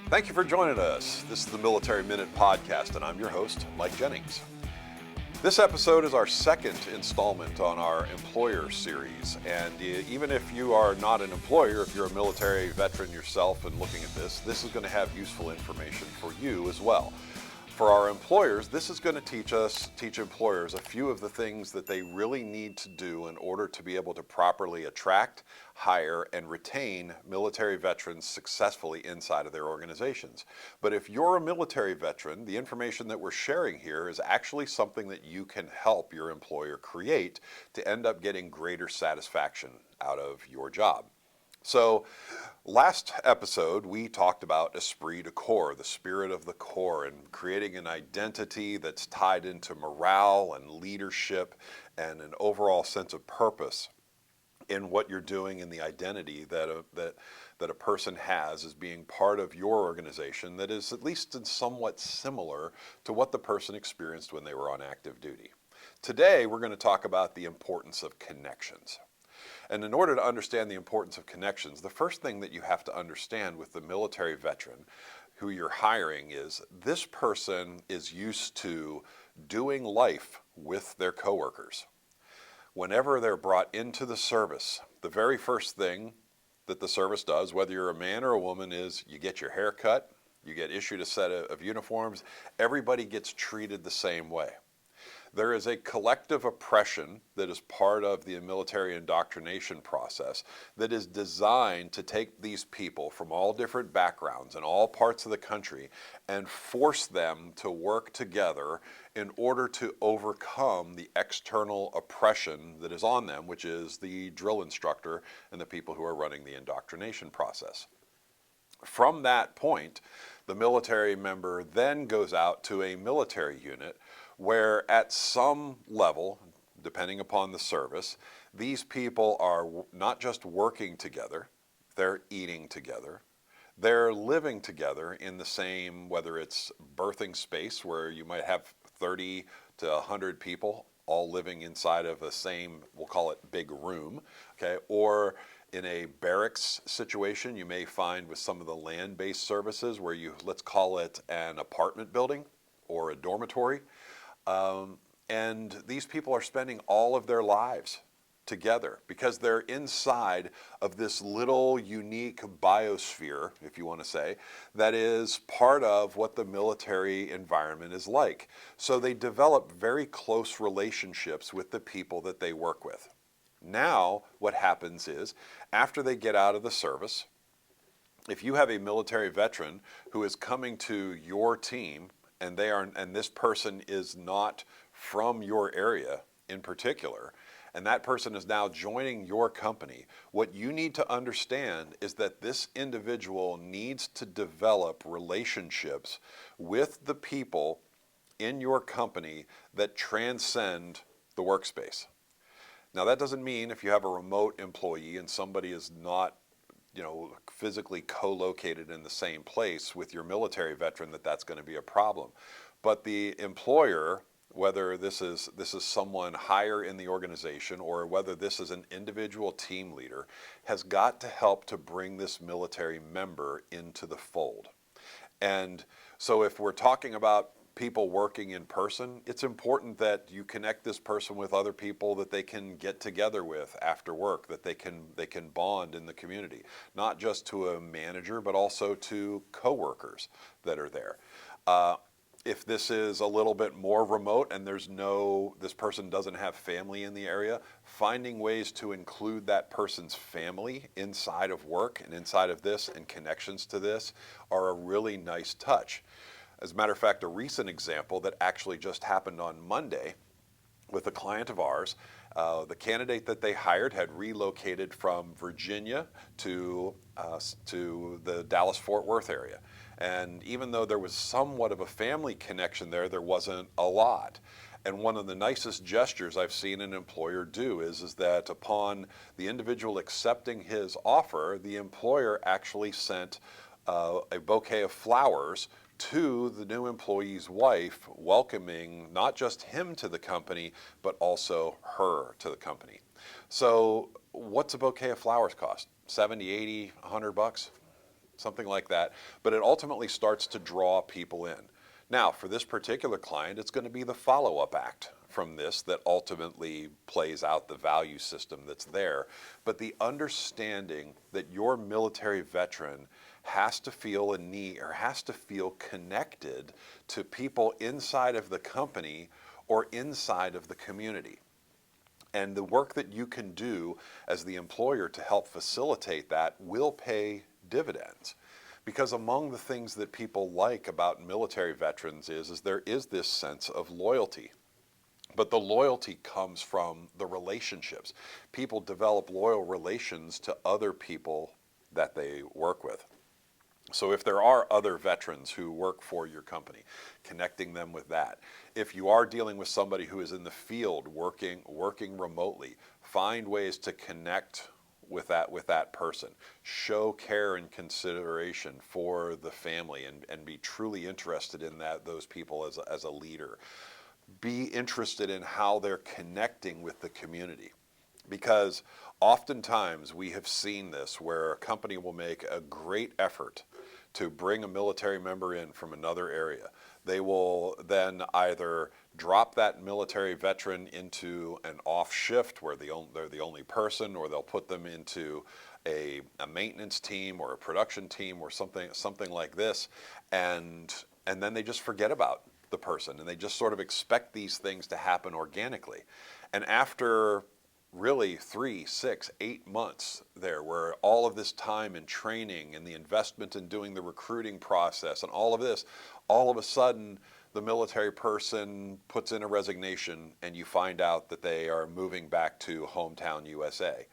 Thank you for joining us. This is the Military Minute Podcast, and I'm your host, Mike Jennings. This episode is our second installment on our employer series, and even if you are not an employer, if you're a military veteran yourself and looking at this is going to have useful information for you as well. For our employers, this is going to teach employers a few of the things that they really need to do in order to be able to properly attract, hire, and retain military veterans successfully inside of their organizations. But if you're a military veteran, the information that we're sharing here is actually something that you can help your employer create to end up getting greater satisfaction out of your job. So last episode, we talked about esprit de corps, the spirit of the Corps, and creating an identity that's tied into morale and leadership and an overall sense of purpose in what you're doing and the identity that a person has as being part of your organization that is at least somewhat similar to what the person experienced when they were on active duty. Today, we're going to talk about the importance of connections. And in order to understand the importance of connections, the first thing that you have to understand with the military veteran who you're hiring is this person is used to doing life with their coworkers. Whenever they're brought into the service, the very first thing that the service does, whether you're a man or a woman, is you get your hair cut, you get issued a set of uniforms, everybody gets treated the same way. There is a collective oppression that is part of the military indoctrination process that is designed to take these people from all different backgrounds and all parts of the country and force them to work together in order to overcome the external oppression that is on them, which is the drill instructor and the people who are running the indoctrination process. From that point, the military member then goes out to a military unit where at some level, depending upon the service, these people are not just working together, they're eating together, they're living together in the same, whether it's berthing space where you might have 30 to 100 people all living inside of the same, we'll call it big room, okay, or in a barracks situation, you may find with some of the land-based services where let's call it an apartment building or a dormitory. And these people are spending all of their lives together because they're inside of this little unique biosphere, if you want to say, that is part of what the military environment is like. So they develop very close relationships with the people that they work with. Now, what happens is, after they get out of the service, if you have a military veteran who is coming to your team and this person is not from your area in particular, and that person is now joining your company, what you need to understand is that this individual needs to develop relationships with the people in your company that transcend the workspace. Now, that doesn't mean if you have a remote employee and somebody is not physically co-located in the same place with your military veteran that's going to be a problem. But the employer, whether this is someone higher in the organization or whether this is an individual team leader, has got to help to bring this military member into the fold. And so if we're talking about people working in person, it's important that you connect this person with other people that they can get together with after work, that they can bond in the community, not just to a manager, but also to coworkers that are there. If this is a little bit more remote and this person doesn't have family in the area, finding ways to include that person's family inside of work and inside of this and connections to this are a really nice touch. As a matter of fact, a recent example that actually just happened on Monday with a client of ours, the candidate that they hired had relocated from Virginia to the Dallas-Fort Worth area. And even though there was somewhat of a family connection there wasn't a lot. And one of the nicest gestures I've seen an employer do is that upon the individual accepting his offer, the employer actually sent a bouquet of flowers to the new employee's wife, welcoming not just him to the company, but also her to the company. So what's a bouquet of flowers cost? 70, 80, $100? something like that. But it ultimately starts to draw people in. Now, for this particular client, it's going to be the follow-up act from this that ultimately plays out the value system that's there. But the understanding that your military veteran has to feel a need or has to feel connected to people inside of the company or inside of the community. And the work that you can do as the employer to help facilitate that will pay dividends. Because among the things that people like about military veterans is there is this sense of loyalty. But the loyalty comes from the relationships. People develop loyal relations to other people that they work with. So if there are other veterans who work for your company, connecting them with that. If you are dealing with somebody who is in the field working remotely, find ways to connect with that person. Show care and consideration for the family and be truly interested in those people as a leader. Be interested in how they're connecting with the community. Because oftentimes we have seen this where a company will make a great effort to bring a military member in from another area. They will then either drop that military veteran into an off shift where they're the only person, or they'll put them into a maintenance team or a production team or something like this, and then they just forget about the person and they just sort of expect these things to happen organically. And after really 3, 6, 8 months there, where all of this time and training and the investment in doing the recruiting process and all of this, all of a sudden the military person puts in a resignation and you find out that they are moving back to hometown USA.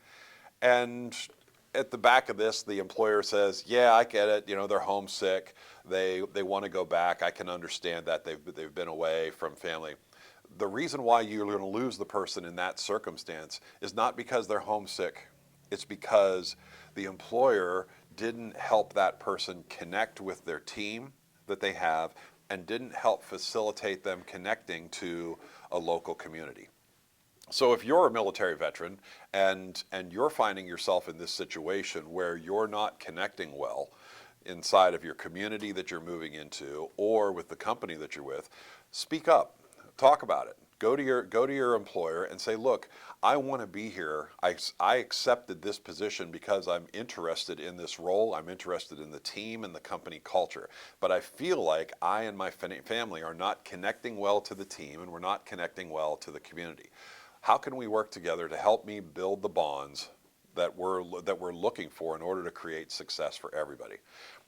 And at the back of this, the employer says, yeah, I get it. They're homesick. They want to go back. I can understand that they've been away from family. The reason why you're going to lose the person in that circumstance is not because they're homesick. It's because the employer didn't help that person connect with their team that they have and didn't help facilitate them connecting to a local community. So if you're a military veteran and you're finding yourself in this situation where you're not connecting well inside of your community that you're moving into or with the company that you're with, speak up. Talk about it. Go to your employer and say, look, I want to be here. I accepted this position because I'm interested in this role. I'm interested in the team and the company culture. But I feel like I and my family are not connecting well to the team and we're not connecting well to the community. How can we work together to help me build the bonds that we're looking for in order to create success for everybody?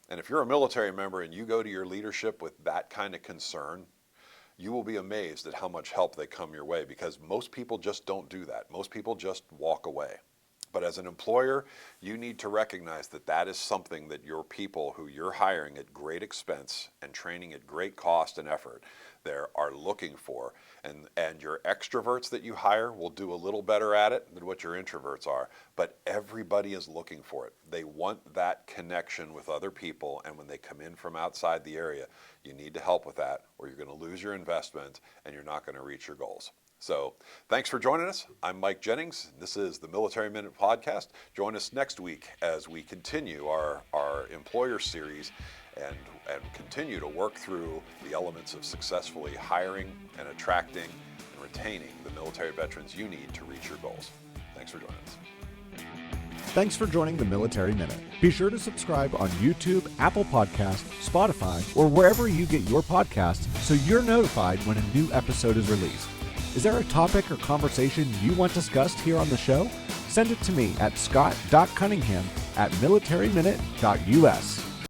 And if you're a military member and you go to your leadership with that kind of concern, you will be amazed at how much help they come your way, because most people just don't do that. Most people just walk away. But as an employer, you need to recognize that that is something that your people who you're hiring at great expense and training at great cost and effort there are looking for. And your extroverts that you hire will do a little better at it than what your introverts are. But everybody is looking for it. They want that connection with other people. And when they come in from outside the area, you need to help with that, or you're going to lose your investment and you're not going to reach your goals. So thanks for joining us. I'm Mike Jennings. This is the Military Minute Podcast. Join us next week as we continue our employer series and continue to work through the elements of successfully hiring and attracting and retaining the military veterans you need to reach your goals. Thanks for joining us. Thanks for joining the Military Minute. Be sure to subscribe on YouTube, Apple Podcasts, Spotify, or wherever you get your podcasts so you're notified when a new episode is released. Is there a topic or conversation you want discussed here on the show? Send it to me at scott.cunningham@militaryminute.us.